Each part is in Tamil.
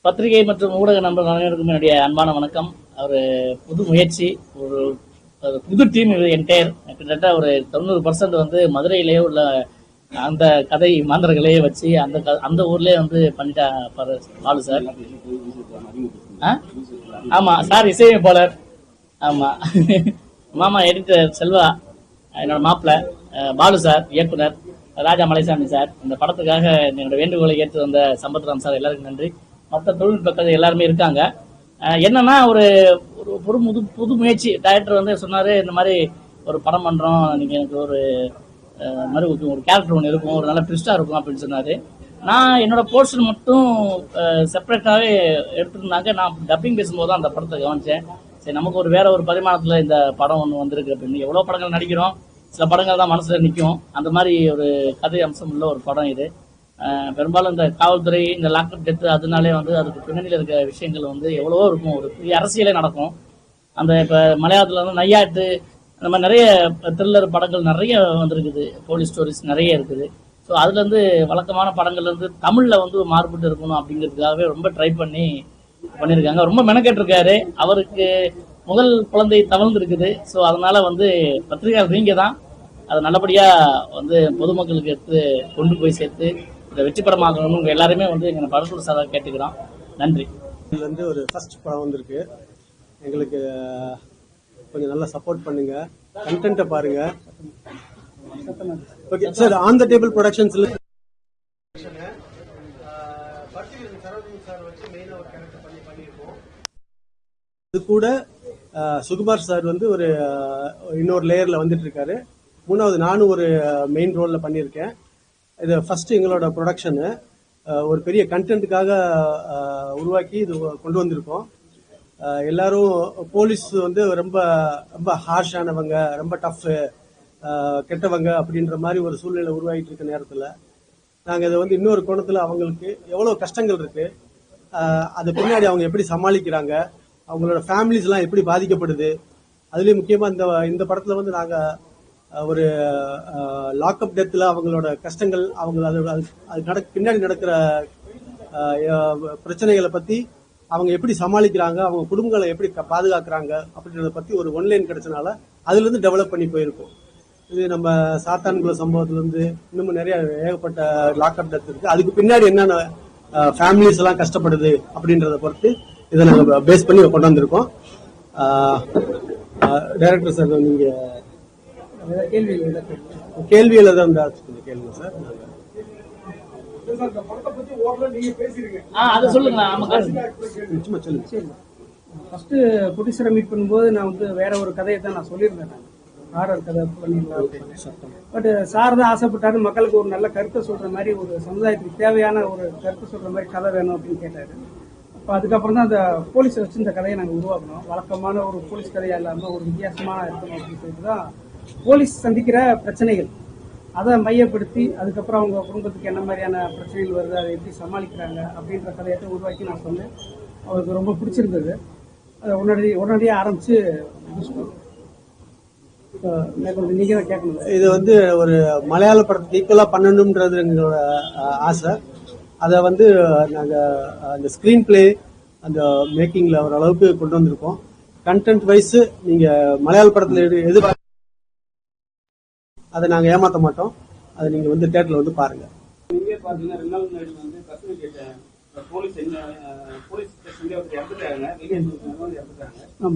பத்திரிகை மற்றும் ஊடக நண்பர்கள் அனைவருக்கும் என்னுடைய அன்பான வணக்கம். ஒரு புது முயற்சி, ஒரு புது டீம். இது என்டையர் கிட்டத்தட்ட ஒரு 90% வந்து மதுரையிலேயே உள்ள அந்த கதை மாந்தர்களையே வச்சு அந்த ஊர்லயே வந்து பண்ணிட்டா பாலு சார். ஆமா சார், இசையமைப்பாளர். ஆமா மாமா எடிட்டர் செல்வா, என்னோட மாப்பிள்ள பாலு சார் இயக்குனர், ராஜா மலைசாமி சார். இந்த படத்துக்காக என்னோட வேண்டுகோளை ஏற்று வந்த சம்பத்ராம் சார், எல்லாருக்கும் நன்றி. மற்ற தொழில்நுட்ப கதை எல்லாருமே இருக்காங்க. என்னன்னா ஒரு ஒரு புது முயற்சி. டைரக்டர் வந்து சொன்னாரு, இந்த மாதிரி ஒரு படம் பண்றோம், நீங்க எனக்கு ஒரு மாதிரி ஒரு கேரக்டர் ஒன்று இருக்கும், ஒரு நல்ல ட்விஸ்டா இருக்கும் அப்படின்னு சொன்னாரு. நான் என்னோட போர்ஷன் மட்டும் செப்பரேட்டாவே எடுத்துருந்தாங்க. நான் டப்பிங் பேசும்போது தான் அந்த படத்தை கவனிச்சேன். சரி, நமக்கு ஒரு வேற ஒரு பரிமாணத்துல இந்த படம் ஒன்று வந்திருக்கு அப்படின்னு. எவ்வளவு படங்கள் நடிக்கிறோம், சில படங்கள் தான் மனசுல நிற்கும். அந்த மாதிரி ஒரு கதை அம்சம் உள்ள ஒரு படம் இது. பெரும்பாலும் இந்த காவல்துறை, இந்த லாக்அப் டெத்து, அதனாலே வந்து அதுக்கு பின்னணியில் இருக்கிற விஷயங்கள் வந்து எவ்வளவோ இருக்கும். ஒரு பெரிய அரசியலே நடக்கும். அந்த இப்போ மலையாளத்தில் வந்து நையாட்டு, அந்த மாதிரி நிறைய த்ரில்லர் படங்கள் நிறைய வந்திருக்குது. போலீஸ் ஸ்டோரிஸ் நிறைய இருக்குது. ஸோ அதுலேருந்து வழக்கமான படங்கள்லேருந்து தமிழில் வந்து மாறுபட்டு இருக்கணும் அப்படிங்கிறதுக்காகவே ரொம்ப ட்ரை பண்ணியிருக்காங்க. ரொம்ப மெனக்கெட்டிருக்காரு. அவருக்கு முதல் குழந்தை தவழ்ந்து இருக்குது. ஸோ அதனால வந்து பத்திரிகையாளர் நீங்க தான் அதை நல்லபடியாக வந்து பொதுமக்களுக்கு எடுத்து கொண்டு போய் சேர்த்து இதை வெற்றி படமாகணும். உங்க எல்லாருமே வந்து எங்க படக்குழு சாராக கேட்டுக்கிறோம். நன்றி. இதுல இருந்து ஒரு ஃபர்ஸ்ட் படம் வந்திருக்கு. எங்களுக்கு கொஞ்சம் நல்லா சப்போர்ட் பண்ணுங்க, கண்டென்ட்டை பாருங்க. Okay sir, on the table ப்ரொடக்ஷன்ஸ்ல இது கூட சுகுமார் சார் வந்து ஒரு இன்னொரு லேயர்ல வந்துட்டு இருக்காரு. மூணாவது நானும் ஒரு மெயின் ரோல்ல பண்ணியிருக்கேன். இது ஃபர்ஸ்ட் எங்களோட ப்ரொடக்ஷனு. ஒரு பெரிய கண்டென்ட்டுக்காக உருவாக்கி இது கொண்டு வந்திருக்கோம். எல்லாரும் போலீஸ் வந்து ரொம்ப ரொம்ப ஹார்ஷானவங்க, ரொம்ப டஃப்பு, கெட்டவங்க அப்படின்ற மாதிரி ஒரு சூழ்நிலை உருவாகிட்டு இருக்க நேரத்தில் நாங்கள் இதை வந்து இன்னொரு கோணத்தில் அவங்களுக்கு எவ்வளோ கஷ்டங்கள் இருக்கு, அது பின்னாடி அவங்க எப்படி சமாளிக்கிறாங்க, அவங்களோட ஃபேமிலிஸ்லாம் எப்படி பாதிக்கப்படுது. அதுலேயும் முக்கியமாக இந்த படத்தில் வந்து நாங்கள் ஒரு லாக்அப் டெத்தில் அவங்களோட கஷ்டங்கள், அவங்க அது பின்னாடி நடக்கிற பிரச்சனைகளை பற்றி அவங்க எப்படி சமாளிக்கிறாங்க, அவங்க குடும்பங்களை எப்படி பாதுகாக்கிறாங்க அப்படின்றத பற்றி ஒரு ஒன்லைன் கிடைச்சனால அதுலேருந்து டெவலப் பண்ணி போயிருக்கோம். இது நம்ம சாத்தான்குள சம்பவத்துலேருந்து இன்னமும் நிறைய ஏகப்பட்ட லாக்அப் டெத் இருக்குது. அதுக்கு பின்னாடி என்னென்ன ஃபேமிலிஸ் எல்லாம் கஷ்டப்படுது அப்படின்றத பொறுத்து இதை நாங்கள் பேஸ் பண்ணி கொண்டு வந்திருக்கோம். டைரக்டர் சார், நீங்கள் கேள்வியில் தான் கேளுங்க சார். ஃபர்ஸ்ட் ப்ரொடியூசரை மீட் பண்ணும்போது நான் வந்து வேற ஒரு கதையை தான் நான் சொல்லியிருந்தேன். ஹாரர் கதை பண்ணிடலாம். பட் சார் தான் ஆசைப்பட்டாரு, மக்களுக்கு ஒரு நல்ல கருத்தை சொல்ற மாதிரி, ஒரு சமுதாயத்துக்கு தேவையான ஒரு கருத்தை சொல்ற மாதிரி கதை வேணும் அப்படின்னு கேட்டாரு. அப்போ அதுக்கப்புறம் தான் அந்த போலீஸை வச்சு இந்த கதையை நாங்கள் உருவாக்கணும். வழக்கமான ஒரு போலீஸ் கதையா இல்லாமல் ஒரு வித்தியாசமான இருக்கணும் அப்படின்னு சொல்லிட்டு தான் போலீஸ் சந்திக்கிற பிரச்சனைகள் அதை மையப்படுத்தி அதுக்கப்புறம் அவங்க குடும்பத்துக்கு என்ன மாதிரியான பிரச்சனைகள் வருது, அதை எப்படி சமாளிக்கிறாங்க அப்படின்ற கதையத்தை உருவாக்கி நான் சொன்னேன். அவருக்கு ரொம்ப பிடிச்சிருந்தது. அதை உடனடியாக ஆரம்பிச்சு நீங்க தான் கேட்கணும். இது வந்து ஒரு மலையாள படத்துக்கு ஈக்குவலா பண்ணணும்ன்றது எங்களோட ஆசை. அதை வந்து நாங்கள் அந்த ஸ்க்ரீன் பிளே, அந்த மேக்கிங்கில் ஓரளவுக்கு கொண்டு வந்திருக்கோம். கண்டென்ட் வைஸ் நீங்கள் மலையாள படத்தில் எது அதை நாங்கள் ஏமாற்ற மாட்டோம். அதை நீங்கள் வந்து தியேட்டரில் வந்து பாருங்கள். நீங்க பார்த்தீங்கன்னா 2 நாள் முன்னாடி வந்து கஸ்டடி போலீஸ் இறந்துட்டாங்க.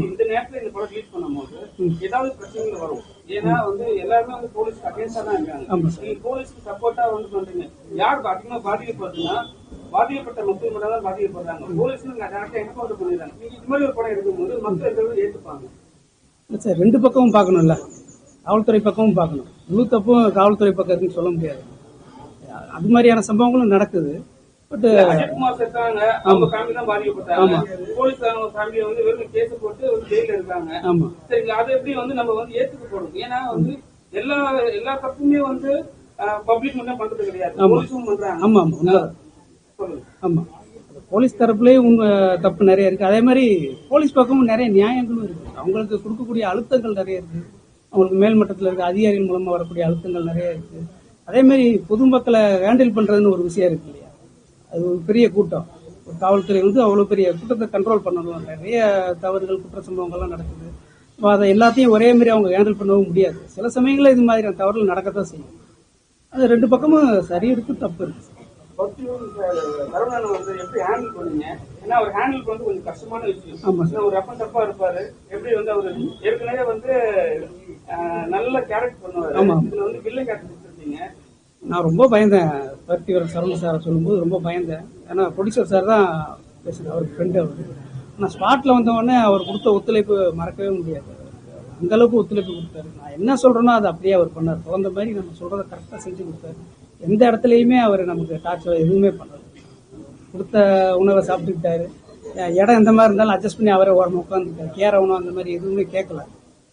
இந்த நேரத்தில் இந்த படம் ரிலீஸ் பண்ணும்போது ஏதாவது பிரச்சனைகள் வரும். ஏன்னா வந்து எல்லாருமே வந்து போலீஸ்க்கு அகேன்ஸ்டா தான் இருக்காங்க. நீங்க போலீஸ்க்கு சப்போர்ட்டா வந்து பண்றீங்க. யாருக்கு அதிகமா பாதிக்கப்படுதுன்னா பாதிக்கப்பட்ட மக்கள் மட்டும் தான் பாதிக்கப்படுறாங்க. போலீஸ் என்கவுண்டர் பண்ணிடுறாங்க. நீங்க இது மாதிரி ஒரு படம் எடுக்கும்போது மக்கள் ஏற்றுப்பாங்க சார். 2 பக்கமும் பார்க்கணும்ல, காவல்துறை பக்கமும் பார்க்கணும். முழு தப்பும் காவல்துறை பக்கம் இருக்குன்னு சொல்ல முடியாது. அது மாதிரியான சம்பவங்களும் நடக்குது. பட் அஜித்குமார் செத்தாங்க, அவங்க ஃபேமிலி தான் பாதிக்கப்பட்டாங்க. போலீஸ் ஃபேமிலி வந்து வெறும் கேஸ் போட்டு ஒரு ஜெயில இருக்காங்க. சரிங்களா, அது எப்படி வந்து நம்ம வந்து ஏத்துக்கப்படும்? ஏன்னா வந்து எல்லா தப்புமே வந்து பப்ளிக் மட்டும் பண்றது கிடையாது, போலீஸும் பண்றாங்க. ஆமா ஆமா, போலீஸ் தரப்புலயும் தப்பு நிறைய இருக்கு. அதே மாதிரி போலீஸ் பக்கமும் நிறைய நியாயங்களும் இருக்கு. அவங்களுக்கு கொடுக்கக்கூடிய அழுத்தங்கள் நிறைய இருக்கு. அவங்களுக்கு மேல்மட்டத்தில் இருக்க அதிகாரிகள் மூலமா வரக்கூடிய அழுத்தங்கள் நிறைய இருக்கு. அதே மாதிரி பொதுமக்களை ஹேண்டில் பண்றதுன்னு ஒரு விஷயம் இருக்கு இல்லையா, அது ஒரு பெரிய கூட்டம். காவல்துறை வந்து அவ்வளோ பெரிய குற்றத்தை கண்ட்ரோல் பண்ணணும். நிறைய தவறுகள் குற்ற சம்பவங்கள்லாம் நடக்குது. இப்போ அதை எல்லாத்தையும் ஒரே மாதிரி அவங்க ஹேண்டில் பண்ணவும் முடியாது. சில சமயங்களில் இது மாதிரியான தவறுகள் நடக்கத்தான் செய்யும். அது ரெண்டு பக்கமும் சரி இருக்கு, தப்பு இருக்கு. கருணாநிதி வந்து எப்படி ஹேண்டில் பண்ணீங்க? ஏன்னா அவர் ஹேண்டில் வந்து கொஞ்சம் கஷ்டமான விஷயம். ஆமா சார். ஒரு ரப்பன் தப்பா இருப்பாரு. எப்படி வந்து அவர் ஏற்கனவே வந்து நல்ல கேரக்டர் பண்ணுவாரு. ஆமா. இதுல வந்து வில்லன் கேரக்டர் கொடுத்துருக்கீங்க. நான் ரொம்ப பயந்தேன். பருத்திவரன் சரவண சாரை சொல்லும்போது ரொம்ப பயந்தேன். ஏன்னா ப்ரொடியூசர் சார் தான் பேசுகிறேன், அவருக்கு ஃப்ரெண்டு அவர். ஆனால் ஸ்பாட்டில் வந்தவொடனே அவர் கொடுத்த ஒத்துழைப்பு மறக்கவே முடியாது. அந்த அளவுக்கு ஒத்துழைப்பு கொடுத்தாரு. நான் என்ன சொல்கிறேனோ அதை அப்படியே அவர் பண்ணார். தகுந்த மாதிரி நம்ம சொல்கிறத கரெக்டாக செஞ்சு கொடுத்தாரு. எந்த இடத்துலையுமே அவர் நமக்கு டார்ச்சர் எதுவுமே பண்ணார். கொடுத்த உணவை சாப்பிட்டுக்கிட்டாரு. இடம் எந்த மாதிரி இருந்தாலும் அட்ஜஸ்ட் பண்ணி அவரை ஓரமாக உட்காந்துக்கிட்டாரு. கேர உணவு அந்த மாதிரி எதுவுமே கேட்கல.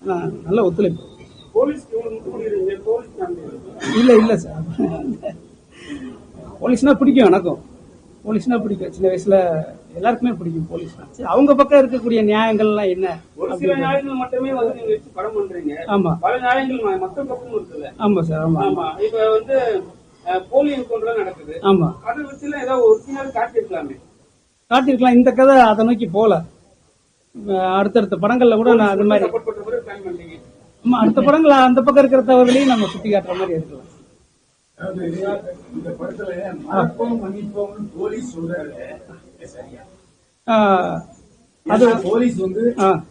ஆனால் நல்ல ஒத்துழைப்பு. இல்லை சார், போலீஸ்னா பிடிக்கும். எனக்கும் போலீஸ்னா பிடிக்கும். சின்ன வயசுல எல்லாருக்குமே பிடிக்கும் போலீஸ்னா. சரி, அவங்க பக்கம் இருக்கக்கூடிய நியாயங்கள்லாம் என்ன? ஒரு சில நியாயங்கள் மட்டுமே வந்து நீங்க வச்சு படம் பண்றீங்க. ஆமா, பல நியாயங்கள் மக்கள் பக்கமும் இருக்குல்ல. ஆமா சார். ஆமா ஆமா. இப்ப வந்து போலி என்கவுண்டர் நடக்குது. ஆமா, அதை வச்சுல ஏதாவது ஒரு சின்ன காட்டியிருக்கலாமே. காட்டியிருக்கலாம். இந்த கதை அதை நோக்கி போல. அடுத்தடுத்த படங்கள்ல கூட நான் அது மாதிரி பிளான் பண்றீங்க. ஆமா, அடுத்த படங்கள் அந்த பக்கம் இருக்கிற தவறுகளையும் நம்ம சுட்டி காட்டுற மாதிரி இருக்கலாம். இந்த படத்துல மறப்போம் மன்னிப்போம் போலீஸ் சொல்றாரு. அது போலீஸ் வந்து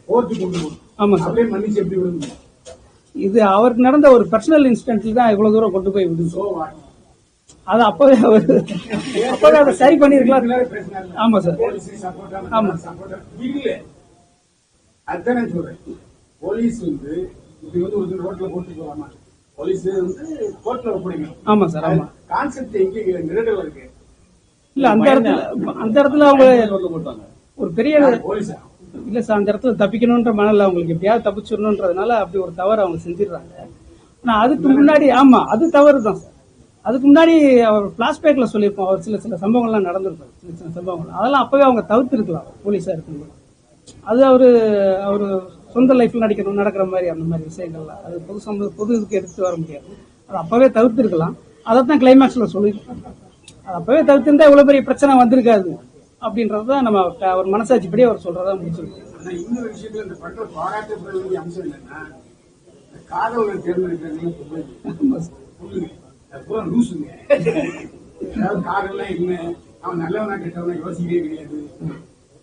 கோர்ட்டு கொண்டு போகும். ஆமா சார். அப்படியே மன்னிச்சு எப்படி விடுங்க? இது அவருக்கு நடந்த ஒரு பர்சனல் இன்சிடென்ட்ல தான் இவ்வளவு தூரம் கொண்டு போய் விடுங்க. அது அப்பவே அதை சரி பண்ணிருக்கலாம். ஆமா சார். ஆமா இல்ல, அதுதான் சொல்றேன். போலீஸ் வந்து இப்படி வந்து ஒரு ரோட்ல போட்டு போவாமா? போலீஸ் வந்து கோர்ட்ல ஒப்படைக்கணும். ஆமா சார். ஆமா, கான்செப்ட் எங்க மிரட்டல் இருக்கு. இல்ல அந்த இடத்துல அவங்க ஒரு பெரிய போலீஸா இல்ல சார், அந்த இடத்துல தப்பிக்கணும்ன்ற மனநிலை அவங்களுக்கு எப்படியாவது தப்பிச்சிடணுன்றதுனால அப்படி ஒரு தவறு அவங்க செஞ்சிடறாங்க. ஆனா அதுக்கு முன்னாடி ஆமா அது தவறு தான் சார். அதுக்கு முன்னாடி அவர் பிளாஷ்பேக்ல சொல்லியிருப்போம். அவர் சில சம்பவங்கள்லாம் நடந்திருக்கும். சின்ன சம்பவங்கள் அதெல்லாம் அப்பவே அவங்க தவிர்த்திருக்கலாம் போலீஸா இருக்கும்போது. அது அவரு சொந்த லைஃப்ல நடக்கிற மாதிரி அந்த மாதிரி விஷயங்கள்லாம் அது பொது இதுக்கு எடுத்து வர முடியாது. அது அப்பவே தவிர்த்திருக்கலாம். அதைத்தான் கிளைமேக்ஸ்ல சொல்லியிருக்கோம். அது அப்பவே தவிர்த்திருந்தா இவ்வளவு பெரிய பிரச்சனை வந்திருக்காது அப்படின்றதான் நம்ம அவர் மனசாட்சிப்படி அவர் சொல்றதா முடிச்சிருக்கோம். ஆனா இன்னொரு விஷயத்துல இந்த படத்துல பாராட்டப்பட வேண்டிய அம்சம் என்னன்னா, காதலை தேர்ந்தெடுக்கிறது லூசுங்க. அதாவது காதல்லாம் என்ன, அவன் நல்லவனா கெட்டவனா யோசிக்கவே கிடையாது.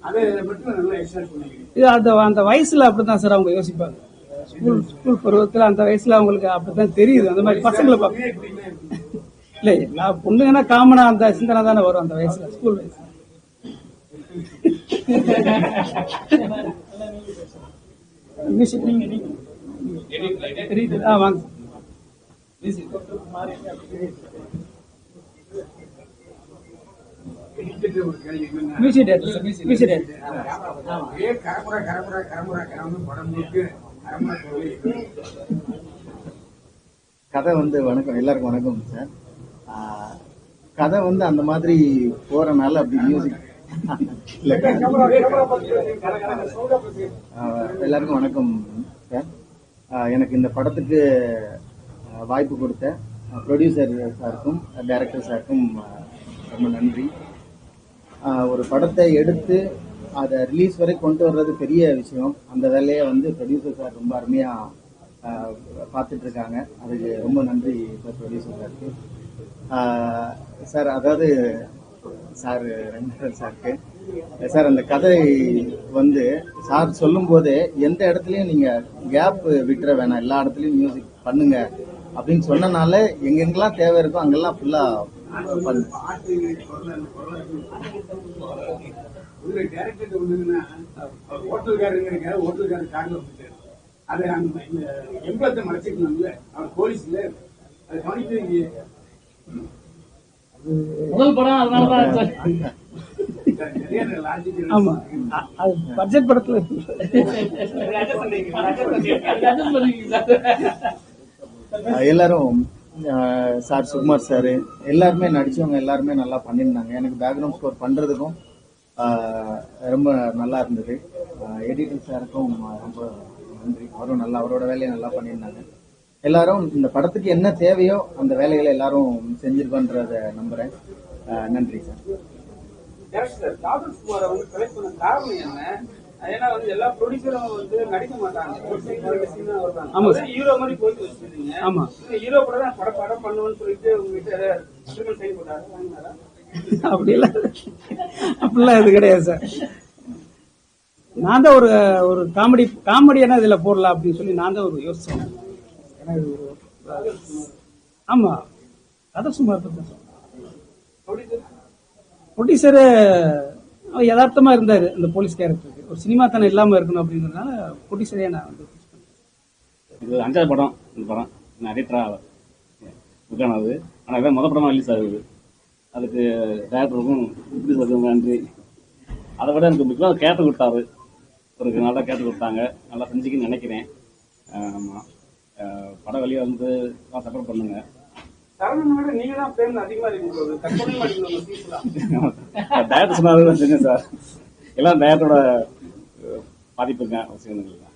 அதை மட்டும் நல்லா எக்ஸ்ட்ராக்ட் பண்ணிக்கிறேன். அந்த வயசுல அப்படித்தான் சார் அவங்க யோசிப்பாங்க. ஸ்கூல் பருவத்துல அந்த வயசுல அவங்களுக்கு அப்படித்தான் தெரியுது. அந்த மாதிரி பசங்களை இல்ல எல்லா பொண்ணுங்கன்னா காமனா அந்த சிந்தனை தானே வரும் அந்த வயசுல, ஸ்கூல் வயசுல. வாங்க மியூசிக் கதை வந்து வணக்கம், எல்லாருக்கும் வணக்கம் சார். கதை வந்து அந்த மாதிரி போறனால அப்படி மியூசிக் எல்லாருக்கும் வணக்கம் சார். எனக்கு இந்த படத்துக்கு வாய்ப்பு கொடுத்த ப்ரொடியூசர் சாருக்கும் டைரக்டர் சாருக்கும் ரொம்ப நன்றி. ஒரு படத்தை எடுத்து அதை ரிலீஸ் வரை கொண்டு வர்றது பெரிய விஷயம். அந்த வேலையை வந்து ப்ரொடியூசர் சார் ரொம்ப அருமையாக பார்த்துட்டு இருக்காங்க. அதுக்கு ரொம்ப நன்றி சார் ப்ரொடியூசர் சாருக்கு. சார் அதாவது சார் ரங்கநாதன் சாருக்கு சார், அந்த கதை வந்து சார் சொல்லும் போதே எந்த இடத்துலையும் நீங்கள் கேப் விட்டுற வேணாம், எல்லா இடத்துலையும் மியூசிக் பண்ணுங்க அப்படின்னு சொன்னனால எங்கெங்கெல்லாம் தேவை இருக்கோ அங்கெல்லாம் ஃபுல்லாக ஹோட்டல்காரர் காரில் அதை எம்பளத்தை மறைச்சிக்கணும்ல, அவர் போலீஸ்ல அதை கவனிக்க முதல் படம் அதனாலதான். ஆமா, அது பட்ஜெட் படத்துல எல்லாரும் சார் சுகுமார் சார் எல்லாருமே நடிச்சவங்க எல்லாருமே நல்லா பண்ணியிருந்தாங்க. எனக்கு பேக்ரவுண்ட் ஸ்கோர் பண்றதுக்கும் ரொம்ப நல்லா இருந்தது. எடிட்டர் சாருக்கும் ரொம்ப நன்றி. அவரும் நல்லா அவரோட வேலையை நல்லா பண்ணியிருந்தாங்க. எல்லாரும் இந்த படத்துக்கு என்ன தேவையோ அந்த வேலைகளை எல்லாரும் செஞ்சிருக்கோன்றத நம்புறேன். நன்றி சார். டேரக்டர் காதல் குமாரை வந்து செலக்ட் பண்ண காரணம் என்ன? ஏன்னா வந்து எல்லா ப்ரொடியூசரும் வந்து நடிக்க மாட்டாங்க, ஒரு scene ரெண்டு scene தான் வருவாங்க. ஆமா அவரே ஹீரோ மாதிரி போயிட்டு வச்சிருக்கீங்க. ஆமா. ஹீரோ கூட தான் படம் பண்ணுவேன்னு சொல்லிட்டு உங்ககிட்ட அக்ரிமெண்ட் சைன் போட்டாரு, வாங்கினாரா? அப்படிலாம் இது கிடையாது சார். நான் தான் ஒரு காமெடியான இதுல போடலாம் அப்படின்னு சொல்லி நான் தான் ஒரு யோசிச்சேன். ஏன்னா இது ஆமா கதை சுமார் ப்ரொடியூசர் யதார்த்தமா இருந்தாரு அந்த போலீஸ் கேரக்டருக்கு. ஒரு சினிமா தானே இல்லாம இருக்கணும் அப்படிங்கறதுனால ப்ரொடியூசரே நான் வந்து இது 5வது படம். இந்த படம் நான் எடிட்டரா இருக்கானது. ஆனால் இதான் முதல் படமாக ரிலீஸ் ஆகுது. அதுக்கு டேரக்டருக்கும் ப்ரொடியூசருக்கும் நன்றி. அதை விட எனக்கு முக்கியமாக கேரக்டர் கொடுத்தாரு. ஒரு நல்லா கேரக்டர் கொடுத்தாங்க. நல்லா செஞ்சுக்கின்னு நினைக்கிறேன். ஆமாம், படம் வெளியே வந்து சப்போர்ட் பண்ணுங்க. சரவணனோட நீங்க தான் பேர் அதிகமா இருக்கீங்க, தற்கொலை மாட்டீங்க சீன்ஸ்லாம். டேரக்டர் சொன்னாரு தான் செஞ்சேன் சார். எல்லாம் டேரக்டரோட பாதிப்புங்க அவசியம் இல்லை.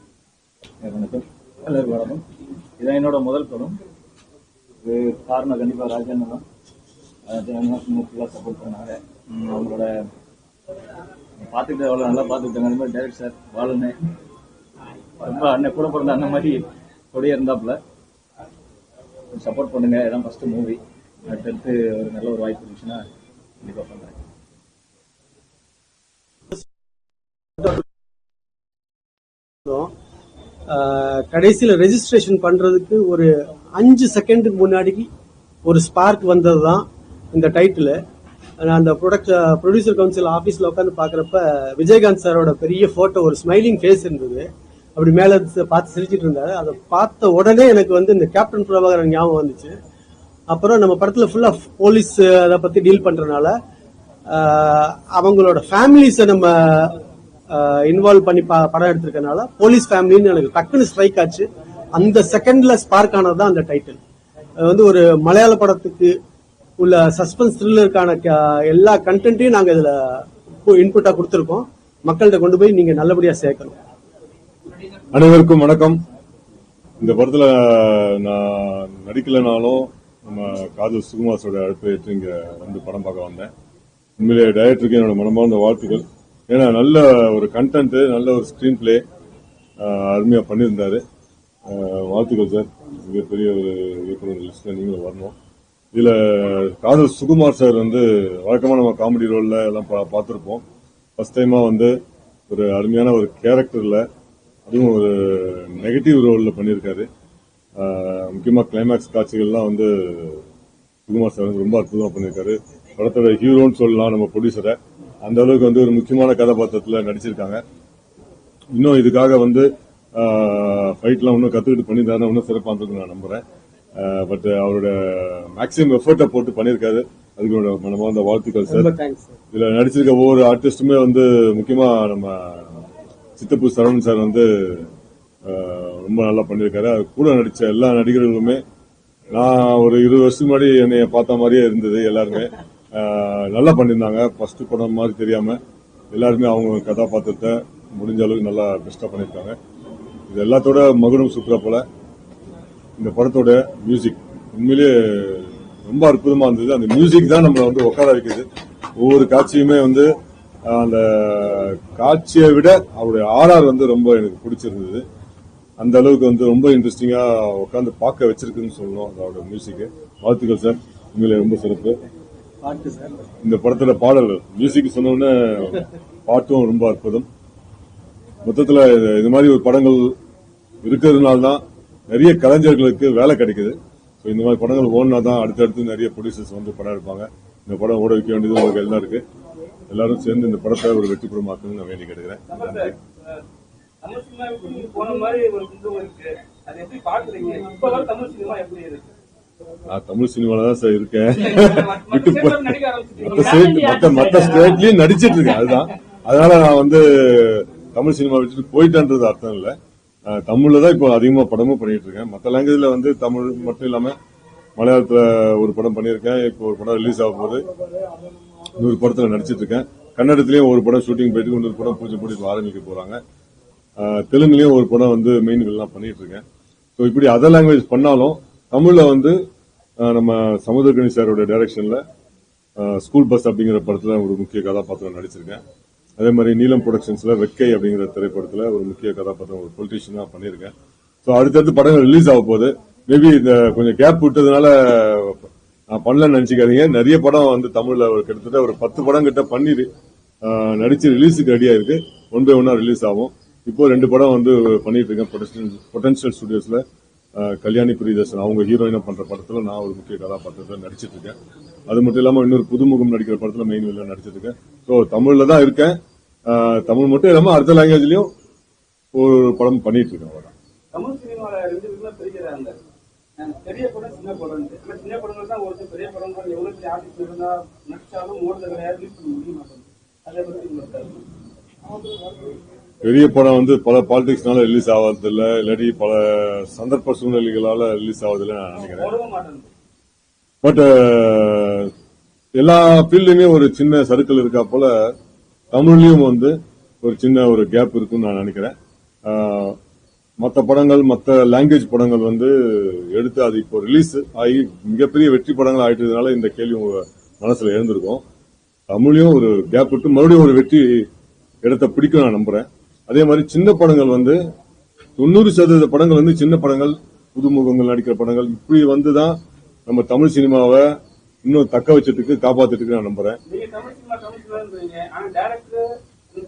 வணக்கம், எல்லாருக்கும் வணக்கம். இதான் என்னோட முதல் படம். இது காரணம் கண்டிப்பாக ராஜன் தான். ஃபுல்லாக சப்போர்ட் பண்ணாங்க. அவங்களோட பார்த்துக்கிட்டு அவ்வளோ நல்லா பார்த்துக்கிட்டாங்க. அந்த மாதிரி டைரக்ட் சார் வாழுன்னு ரொம்ப அண்ணன் கூட பிறந்த அந்த மாதிரி கொடியே இருந்தாப்புல. சப்போர்ட் பண்ணுங்க. இதான் ஃபர்ஸ்ட் மூவி. அடுத்தடுத்து ஒரு நல்ல ஒரு வாய்ப்பு இருந்துச்சுன்னா கண்டிப்பாக பண்ணுறேன். கடைசியில் ரெஜிஸ்ட்ரேஷன் பண்றதுக்கு ஒரு 5 செகண்டுக்கு முன்னாடி ஒரு ஸ்பார்க் வந்தது தான் இந்த டைட்டில். நான் அந்த ப்ரொடியூசர் கவுன்சில் ஆஃபீஸில் உட்காந்து பார்க்குறப்ப விஜயகாந்த் சாரோட பெரிய ஃபோட்டோ, ஒரு ஸ்மைலிங் ஃபேஸ் இருந்தது. அப்படி மேலே பார்த்து சிரிச்சிட்டு இருந்தாரு. அதை பார்த்த உடனே எனக்கு வந்து இந்த கேப்டன் பிரபாகரன் ஞாபகம் வந்துச்சு. அப்புறம் நம்ம படத்தில் ஃபுல்லாக போலீஸ் அதை பற்றி டீல் பண்ணுறதுனால அவங்களோட ஃபேமிலிஸை நம்ம இன்வால்வ் பண்ணி படம் எடுத்திருக்கனால போலீஸ் ஃபேமிலின்னு எனக்கு டக்குன்னு ஸ்ட்ரைக் ஆச்சு. அந்த செகண்ட்ல ஸ்பார்க் ஆனது தான் அந்த டைட்டில். வந்து ஒரு மலையாள படத்துக்கு உள்ள சஸ்பென்ஸ் த்ரில்லருக்கான எல்லா கண்டென்ட்டையும் நாங்கள் இதில் இன்புட்டா கொடுத்துருக்கோம். மக்கள்கிட்ட கொண்டு போய் நீங்க நல்லபடியா சேர்க்கணும். அனைவருக்கும் வணக்கம். இந்த படத்துல நான் நடிக்கலனாலும் நம்ம காதல் சுகுமாரோட அழைப்பு ஏற்று இங்க வந்து படம் பார்க்க வந்தேன். உண்மையிலே டைரக்டருக்கு என்னோட மனமார்ந்த வாழ்த்துக்கள். ஏன்னா நல்ல ஒரு கண்டென்ட், நல்ல ஒரு ஸ்கிரீன் பிளே அருமையா பண்ணியிருந்தாரு. வாழ்த்துக்கள் சார். மிகப்பெரிய ஒரு இயக்குனர் லிஸ்ட்ல நீங்களும் வரணும். இதுல காதல் சுகுமார் சார் வந்து வழக்கமா நம்ம காமெடி ரோல்ல எல்லாம் பார்த்திருப்போம். ஃபர்ஸ்ட் டைமா வந்து ஒரு அருமையான ஒரு கேரக்டர்ல, அதுவும் ஒரு நெகட்டிவ் ரோல்ல பண்ணியிருக்காரு. முக்கியமா கிளைமேக்ஸ் காட்சிகள்லாம் வந்து சுகுமார் சார் வந்து ரொம்ப அற்புதமா பண்ணியிருக்காரு. படத்தோட ஹீரோன்னு சொல்லலாம் நம்ம ப்ரொடியூசரை. அந்த அளவுக்கு வந்து ஒரு முக்கியமான கதாபாத்திரத்தில் நடிச்சிருக்காங்க. இன்னும் இதுக்காக வந்து ஃபைட்லாம் இன்னும் கத்துக்கிட்டு பண்ணியிருந்தாருன்னா இன்னும் சிறப்பாக இருந்திருக்கும் நான் நம்புறேன். பட் அவரோட மேக்ஸிமம் எஃபர்ட்டை போட்டு பண்ணியிருக்காரு. அதுக்கு மனமார்ந்த வாழ்த்துக்கள் சார். இதுல நடிச்சிருக்க ஒவ்வொரு ஆர்டிஸ்டுமே வந்து முக்கியமா நம்ம சித்தப்பு சரவணன் சார் வந்து ரொம்ப நல்லா பண்ணியிருக்காரு. அது கூட நடிச்ச எல்லா நடிகர்களுமே நான் ஒரு 20 வருஷத்துக்கு முன்னாடி என்னைய பார்த்த மாதிரியே இருந்தது. எல்லாருமே நல்லா பண்ணியிருந்தாங்க. ஃபர்ஸ்ட் படம் மாதிரி தெரியாம எல்லாருமே அவங்க கதாபாத்திரத்தை முடிஞ்ச அளவுக்கு நல்லா பெஸ்டா பண்ணியிருக்காங்க. இது எல்லாத்தோட மகுடம் சுற்றுலா போல இந்த படத்தோட மியூசிக் உண்மையிலேயே ரொம்ப அற்புதமா இருந்தது. அந்த மியூசிக் தான் நம்மளை வந்து உட்கார வைக்குது. ஒவ்வொரு காட்சியுமே வந்து அந்த காட்சியை விட அவருடைய ஆர்ஆர் வந்து ரொம்ப எனக்கு பிடிச்சிருந்தது. அந்த அளவுக்கு வந்து ரொம்ப இன்ட்ரெஸ்டிங்கா உட்காந்து பார்க்க வச்சிருக்குன்னு சொல்லணும் அதோட மியூசிக். வாழ்த்துக்கள் சார், உண்மையிலே ரொம்ப சிறப்பு. இந்த படத்தோட பாடல்கள் மியூசிக் சொன்னோடனே பாட்டும் ரொம்ப அற்புதம். மொத்தத்துல இது மாதிரி ஒரு படங்கள் இருக்கிறதுனால தான் நிறைய கலைஞர்களுக்கு வேலை கிடைக்குது. இந்த மாதிரி படங்கள் ஓடினா தான் அடுத்தடுத்து நிறைய ப்ரொடியூசர்ஸ் வந்து படம் எடுப்பாங்க. இந்த படம் ஓட வைக்க வேண்டியது உங்களுக்கு எல்லாம் இருக்கு. எல்லாரும் சேர்ந்து இந்த படத்தை ஒரு வெற்றி படமாக்கணும்னு நான் வேண்டி கேட்கிறேன். தமிழ் சினிமாவுக்கு போன மாதிரி ஒரு குடும்பம் இருக்கு, அது எப்படி பாக்குறீங்க? இப்ப தமிழ் சினிமா எப்படி இருக்கு? நான் தமிழ் சினிமால தான் சார் இருக்கேன். நடிக்க ஆரம்பிச்சிட்டீங்க. மற்ற ஸ்டேட்லயும் நடிச்சிட்டு இருக்கேன். அதுதான், அதனால நான் வந்து தமிழ் சினிமா வச்சுட்டு போயிட்டேன்றது அர்த்தம் இல்லை. தமிழ்ல தான் இப்போ அதிகமா படமும் பண்ணிட்டு இருக்கேன். மற்ற லாங்குவேஜ்ல வந்து தமிழ் மட்டும் இல்லாம மலையாளத்துல ஒரு படம் பண்ணியிருக்கேன். இப்போ ஒரு படம் ரிலீஸ் ஆகும் போது இன்னொரு படத்துல நடிச்சிட்டு இருக்கேன். கன்னடத்திலயும் ஒரு படம் ஷூட்டிங் போயிட்டு இன்னொரு படம் பூஜை போட்டு ஆரம்பிக்க போறாங்க. தெலுங்குலயும் ஒரு படம் வந்து மெயின் எல்லாம் பண்ணிட்டு இருக்கேன். ஸோ இப்படி அதர் லாங்குவேஜ் பண்ணாலும் தமிழ்ல வந்து நம்ம சமுத்திரகனி சாரோட டைரக்ஷன்ல ஸ்கூல் பஸ் அப்படிங்கிற படத்துல ஒரு முக்கிய கதாபாத்திரம் நடிச்சிருக்கேன். அதே மாதிரி நீலம் புரொடக்ஷன்ஸ்ல வெக்கை அப்படிங்கிற திரைப்படத்துல ஒரு முக்கிய கதாபாத்திரம் ஒரு பொலிட்டீஷியனா பண்ணியிருக்கேன். ஸோ அடுத்தடுத்து படங்கள் ரிலீஸ் ஆக போகுது. மேபி இந்த கொஞ்சம் கேப் விட்டதுனால நான் பண்ணலன்னு நினைச்சுக்காதீங்க. நிறைய படம் வந்து தமிழ்ல கிட்டத்தட்ட ஒரு 10 படம் கிட்ட பண்ணி நடிச்சு ரிலீஸுக்கு ரெடியா இருக்கு. ஒன் பை ஒன்னா ரிலீஸ் ஆகும். இப்போ 2 படம் வந்து பண்ணிட்டு இருக்கேன். பொட்டன்ஷியல் ஸ்டுடியோஸ்ல கல்யாணி பிரியதர்ஷன் அவங்க ஹீரோயினா பண்ற படத்துல நான் ஒரு முக்கிய கதாபாத்திரத்தை நடிச்சிட்டு இருக்கேன். அது மட்டும் இல்லாம இன்னொரு புதுமுகம் நடிக்கிற படத்துல மெயின் வில்ல நடிச்சிட்டு இருக்கேன். ஸோ தமிழ்ல தான் இருக்கேன். தமிழ் மட்டும் இல்லாம அடுத்த லாங்குவேஜ்லயும் ஒரு படம் பண்ணிட்டு இருக்கேன். அவ்வளவுதான். தமிழ் சினிமால 2 விதமா பிரிக்கிறாங்க. பெரிய படம் சின்ன படம். சின்ன படங்கள் தான் ஒரு பெரிய படங்கள் எவ்வளவு பெரிய ஆர்டிஸ்ட் இருந்தா நடிச்சாலும் ஓடுறது கிடையாது, ரிலீஸ் பண்ண முடிய மாட்டேங்குது. அதை பத்தி உங்களுக்கு பெரிய படம் வந்து பல பாலிடிக்ஸ்னால ரிலீஸ் ஆவதில்லை, இல்லாட்டி பல சந்தர்ப்ப சூழ்நிலைகளால ரிலீஸ் ஆவதில்லை நான் நினைக்கிறேன். பட் எல்லா ஃபீல்டுலயுமே ஒரு சின்ன சர்க்கிள் இருக்கா போல தமிழ்லயும் வந்து ஒரு சின்ன ஒரு கேப் இருக்குன்னு நான் நினைக்கிறேன். மற்ற படங்கள் மற்ற லாங்குவேஜ் படங்கள் வந்து எடுத்து அது இப்போ ரிலீஸ் ஆகி மிகப்பெரிய வெற்றி படங்கள் ஆயிட்டதுனால இந்த கேள்வி உங்க மனசுல எழுந்திருக்கும். தமிழையும் ஒரு கேப் விட்டு மறுபடியும் ஒரு வெற்றி இடத்தை பிடிக்கும் நான் நம்புறேன். அதே மாதிரி சின்ன படங்கள் வந்து 90% படங்கள் வந்து சின்ன படங்கள், புதுமுகங்கள் நடிக்கிற படங்கள் இப்படி வந்துதான் நம்ம தமிழ் சினிமாவை இன்னும் தக்க வச்சதுக்கு காப்பாத்திட்டு நான் நம்புறேன். நீங்க தமிழ் சினிமான்றீங்க, ஆனா டைரக்டர்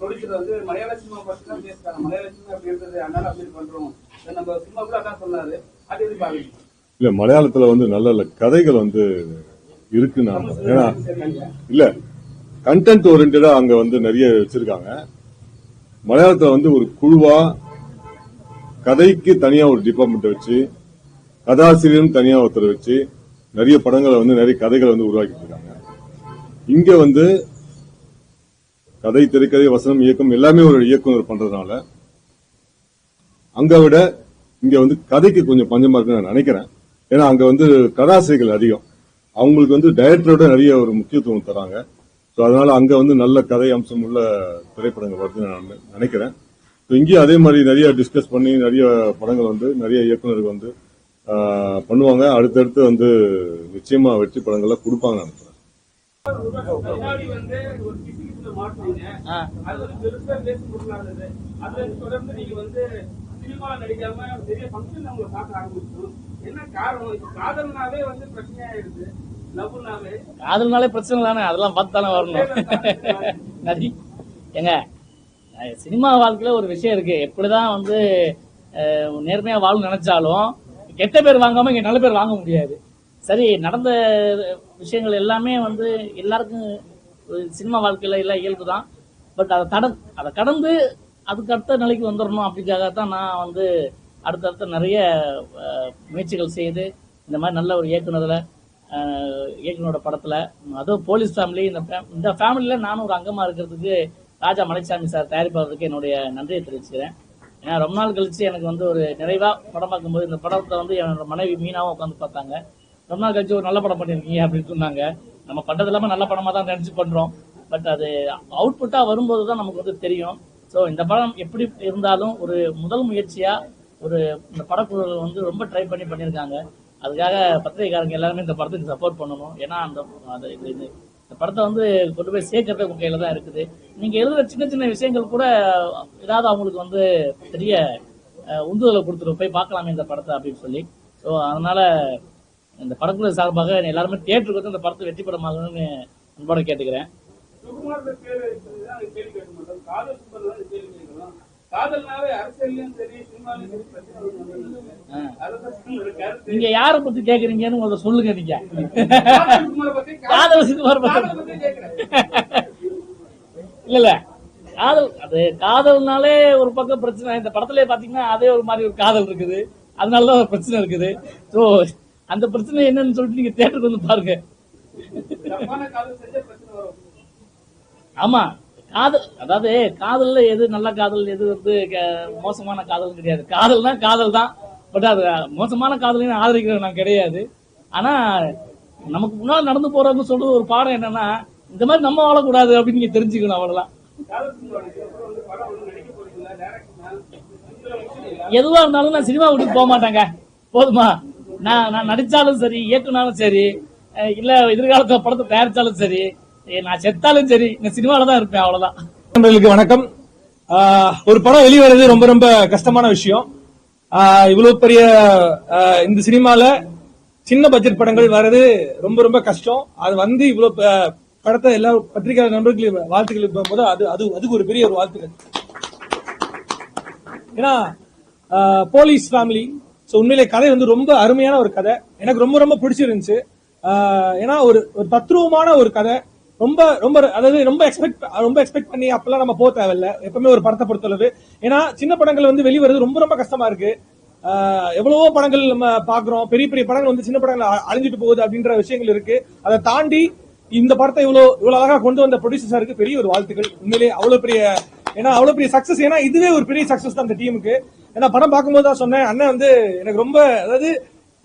ப்ரொடியூசர் வந்து மலையாள சினிமா பத்தி தான் பேசுறாங்க. மலையாள சினிமா அப்படி இருந்தது, அதனால அப்படி பண்றோம். நம்ம சினிமா கூட அதான் சொன்னாரு. அது எப்படி பாக்குறீங்க? இல்ல மலையாளத்துல வந்து நல்ல நல்ல கதைகள் வந்து இருக்கு நான் ஏன்னா இல்ல கண்டென்ட் ஓரியன்டா அங்க வந்து நிறைய வச்சிருக்காங்க. மலையாளத்துல வந்து ஒரு குழுவா கதைக்கு தனியா ஒரு டிபார்ட்மெண்ட் வச்சு கதாசிரியரும் தனியா ஒருத்தர் வச்சு நிறைய படங்களை வந்து நிறைய கதைகளை வந்து உருவாக்கிட்டு இருக்காங்க. இங்க வந்து கதை, திரைக்கதை, வசனம், இயக்கம் எல்லாமே ஒரு இயக்குனர் பண்றதுனால அங்க விட இங்க வந்து கதைக்கு கொஞ்சம் பஞ்சமா இருக்குன்னு நான் நினைக்கிறேன். ஏன்னா அங்க வந்து கதாசிரியர்கள் அதிகம், அவங்களுக்கு வந்து டைரக்டரோட நிறைய ஒரு முக்கியத்துவம் தராங்க. ஸோ அதனால அங்க வந்து நல்ல கதை அம்சம் உள்ள திரைப்படங்கள் வருதுன்னு நான் நினைக்கிறேன். இங்கேயும் அதே மாதிரி நிறைய டிஸ்கஸ் பண்ணி நிறைய படங்கள் வந்து நிறைய இயக்குநர்கள் வந்து பண்ணுவாங்க. அடுத்தடுத்து வந்து நிச்சயமா வெற்றி படங்கள்ல கொடுப்பாங்க நினைக்கிறேன். முன்னாடி வந்து ஒரு கிசுகிசுல மாட்டுவீங்க, அது ஒரு பெருசா பேச முடியாதது. அதுல தொடர்ந்து நீங்க வந்து சினிமால நடிக்காம பெரிய ஃபங்க்ஷன் உங்களை பார்க்க ஆரம்பிச்சோம். என்ன காரணம்? இப்ப காதல்னாவே வந்து பிரச்சனையாயிடுது. காதல்னாலே பிரச்சனை தானே, அதெல்லாம் பார்த்து தானே வரணும். ஏங்க சினிமா வாழ்க்கையில ஒரு விஷயம் இருக்கு. எப்படிதான் வந்து நேர்மையா வாழ நினைச்சாலும் கெட்ட பேர் வாங்காம இங்க நல்ல பேர் வாங்க முடியாது. சரி, நடந்த விஷயங்கள் எல்லாமே வந்து எல்லாருக்கும் சினிமா வாழ்க்கையில எல்லாம் இயல்பு தான். பட் அதை கடந்து அதுக்கு அடுத்த நிலைக்கு வந்துடணும். அப்படிக்காகத்தான் நான் வந்து அடுத்தடுத்த நிறைய முயற்சிகள் செய்து இந்த மாதிரி நல்ல ஒரு இயக்குனரோட படத்துல, அதுவும் போலீஸ் ஃபேமிலி, இந்த ஃபேமிலியில நானும் ஒரு அங்கமா இருக்கிறதுக்கு ராஜா மலைசாமி சார் தயாரிப்பாளருக்கு என்னுடைய நன்றியை தெரிவிச்சுக்கிறேன். ஏன்னா ரொம்ப நாள் கழிச்சு எனக்கு வந்து ஒரு நிறைவா படம் பார்க்கும்போது இந்த படத்தை வந்து என்னோட மனைவி மீனாவும் உட்காந்து பார்த்தாங்க. ரொம்ப நாள் கழிச்சு ஒரு நல்ல படம் பண்ணிருக்கீங்க அப்படின்னு சொன்னாங்க. நம்ம பண்றது இல்லாம நல்ல படமா தான் நினைச்சு பண்றோம். பட் அது அவுட்புட்டா வரும்போது தான் நமக்கு வந்து தெரியும். ஸோ இந்த படம் எப்படி இருந்தாலும் ஒரு முதல் முயற்சியா ஒரு இந்த படக்குழு வந்து ரொம்ப ட்ரை பண்ணியிருக்காங்க. அதுக்காக பத்திரிகைக்காரங்க எல்லாருமே இந்த படத்துக்கு சப்போர்ட் பண்ணணும். ஏன்னா இந்த படத்தை வந்து கொண்டு போய் சேர்க்கறது உங்க கையில தான் இருக்குது. நீங்க எழுதுற சின்ன சின்ன விஷயங்கள் கூட ஏதாவது அவங்களுக்கு வந்து பெரிய உந்துதலை கொடுத்துரும், போய் பார்க்கலாமே இந்த படத்தை அப்படின்னு சொல்லி. ஸோ அதனால இந்த படக்குழு சார்பாக எல்லாருமே தியேட்டருக்கு வந்து இந்த படத்தை வெற்றி படமாகணும்னு அன்போட கேட்டுக்கிறேன். நீங்க யார பத்தி கேக்குறீங்கன்னு முதல்ல சொல்லுங்க. நீங்க காதல் சுகுமார் இல்ல காதல், அது காதல்னாலே ஒரு பக்கம் பிரச்சனை. இந்த படத்துல பாத்தீங்கன்னா அதே ஒரு மாதிரி ஒரு காதல் இருக்குது, அதனாலதான் ஒரு பிரச்சனை இருக்குது. சோ அந்த பிரச்சனை என்னன்னு சொல்லிட்டு நீங்க தியேட்டருக்கு வந்து பாருங்க. ஆமா, காதல் அதாவது காதல்ல எது நல்ல காதல், எது வந்து மோசமான காதல் கிடையாது. காதல்னா காதல் தான். பட் அது மோசமான காதலையும் ஆதரிக்கிறது நான் கிடையாது. ஆனா நமக்கு முன்னாடி நடந்து போறவங்க சொல்றது ஒரு பாடம் என்னன்னா, இந்த மாதிரி நம்ம வாழக்கூடாது அப்படின்னு நீங்க தெரிஞ்சுக்கணும். அவ்வளவுதான். எதுவா இருந்தாலும் நான் சினிமா விட்டு போக மாட்டேங்க. போதுமா? நான் நடிச்சாலும் சரி, இயக்குனாலும் சரி, இல்ல எதிர்காலத்துல படத்தை தயாரிச்சாலும் சரி, நான் செத்தாலும் சரி, இந்த சினிமால தான் இருப்பேன், அவ்வளவுதான். நண்பர்களுக்கு வணக்கம். ஒரு படம் வெளிவரது ரொம்ப ரொம்ப கஷ்டமான விஷயம். இவ்வளவு பெரிய இந்த சினிமால சின்ன பட்ஜெட் படங்கள் வர்றது ரொம்ப ரொம்ப கஷ்டம். அது வந்து இவ்வளவு படத்தை எல்லா பத்திரிகை நண்பர்களுக்கு வாழ்த்துக்கள் போகும்போது அதுக்கு ஒரு பெரிய ஒரு வாழ்த்துக்கள். ஏன்னா போலீஸ் ஃபேமிலி, உண்மையிலே கதை வந்து ரொம்ப அருமையான ஒரு கதை. எனக்கு ரொம்ப ரொம்ப பிடிச்சிருந்துச்சு. ஏன்னா ஒரு தத்ரூபமான ஒரு கதை. ரொம்ப ரொம்ப அதாவது ரொம்ப எக்ஸ்பெக்ட் பண்ணி அப்பெல்லாம் நம்ம போக தேவையில்ல எப்பவுமே ஒரு படத்தை பொறுத்தளவு. ஏன்னா சின்ன படங்கள் வந்து வெளிவரது ரொம்ப ரொம்ப கஷ்டமா இருக்கு. எவ்வளவோ படங்கள் நம்ம பாக்குறோம், பெரிய பெரிய படங்கள் வந்து சின்ன படங்கள் அழிஞ்சிட்டு போகுது அப்படின்ற விஷயங்கள் இருக்கு. அதை தாண்டி இந்த படத்தை இவ்வளவு அழகா கொண்டு வந்த ப்ரொடியூசர் சாருக்கு பெரிய ஒரு வாழ்த்துக்கள். உண்மையிலே அவ்வளவு பெரிய சக்சஸ். ஏன்னா இதுவே ஒரு பெரிய சக்சஸ் தான் இந்த டீமுக்கு. ஏன்னா படம் பார்க்கும்போது தான் சொன்னேன், அண்ணன் வந்து எனக்கு ரொம்ப அதாவது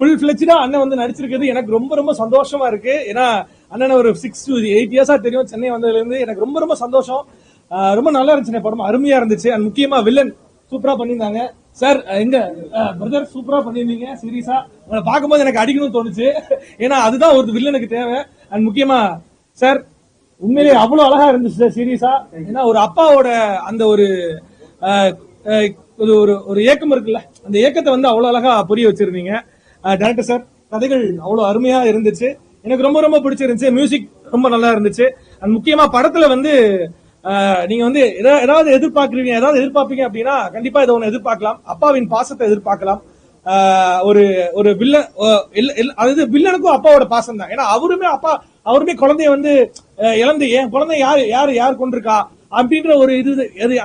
ஃபுல் ஃபிளெஜ்டா அண்ணன் வந்து நடிச்சிருக்கிறது எனக்கு ரொம்ப ரொம்ப சந்தோஷமா இருக்கு. ஏன்னா அண்ணன் ஒரு 6 to 8 இயர்ஸா தெரியும் சென்னை வந்ததுல இருந்து. எனக்கு ரொம்ப ரொம்ப சந்தோஷம். ரொம்ப நல்லா இருந்துச்சு படம், அருமையா இருந்துச்சு. அண்ட் முக்கியமா வில்லன் சூப்பரா பண்ணியிருந்தாங்க சார். எங்க பிரதர் சூப்பரா பண்ணியிருந்தீங்க. சீரியஸா உங்களை பார்க்கும்போது எனக்கு அடிக்கணும்னு தோணுச்சு. ஏன்னா அதுதான் ஒரு வில்லனுக்கு தேவை. அண்ட் முக்கியமா சார் உண்மையிலேயே அவ்வளவு அழகா இருந்துச்சு சார், சீரியஸா. ஏன்னா ஒரு அப்பாவோட அந்த ஒரு ஒரு ஏக்கம் இருக்குல்ல, அந்த ஏக்கத்தை வந்து அவ்வளவு அழகா புரிய வச்சிருந்தீங்க டைரக்டர் சார். கதைகள் அவ்வளவு அருமையா இருந்துச்சு, எனக்கு ரொம்ப ரொம்ப பிடிச்சிருந்துச்சு. மியூசிக் ரொம்ப நல்லா இருந்துச்சு. அண்ட் முக்கியமா படத்துல வந்து நீங்க வந்து ஏதாவது எதிர்பார்ப்பீங்க அப்படின்னா கண்டிப்பா இதை ஒண்ணு எதிர்பார்க்கலாம். அப்பாவின் பாசத்தை எதிர்பார்க்கலாம். ஒரு வில்லன், அதாவது வில்லனுக்கும் அப்பாவோட பாசம் தான். ஏன்னா அவருமே குழந்தைய வந்து இழந்து என் குழந்தை யார் கொண்டிருக்கா அப்படின்ற ஒரு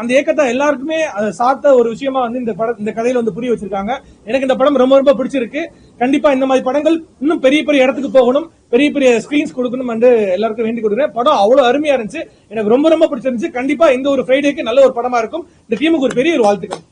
அந்த ஏக்கத்தை எல்லாருக்குமே சார்த்த ஒரு விஷயமா வந்து இந்த கதையில வந்து புரிய வச்சிருக்காங்க. எனக்கு இந்த படம் ரொம்ப ரொம்ப பிடிச்சிருக்கு. கண்டிப்பா இந்த மாதிரி படங்கள் இன்னும் பெரிய பெரிய இடத்துக்கு போகணும், பெரிய பெரிய ஸ்கிரீன்ஸ் கொடுக்கணும் என்று எல்லாருக்கும் வேண்டி கொடுக்குறேன். படம் அவ்வளவு அருமையா இருந்துச்சு, எனக்கு ரொம்ப ரொம்ப பிடிச்சிருந்துச்சு. கண்டிப்பா இந்த ஒரு ஃப்ரைடேக்கு நல்ல ஒரு படமா இருக்கும். இந்த டீமுக்கு ஒரு பெரிய ஒரு வாழ்த்துக்கள்.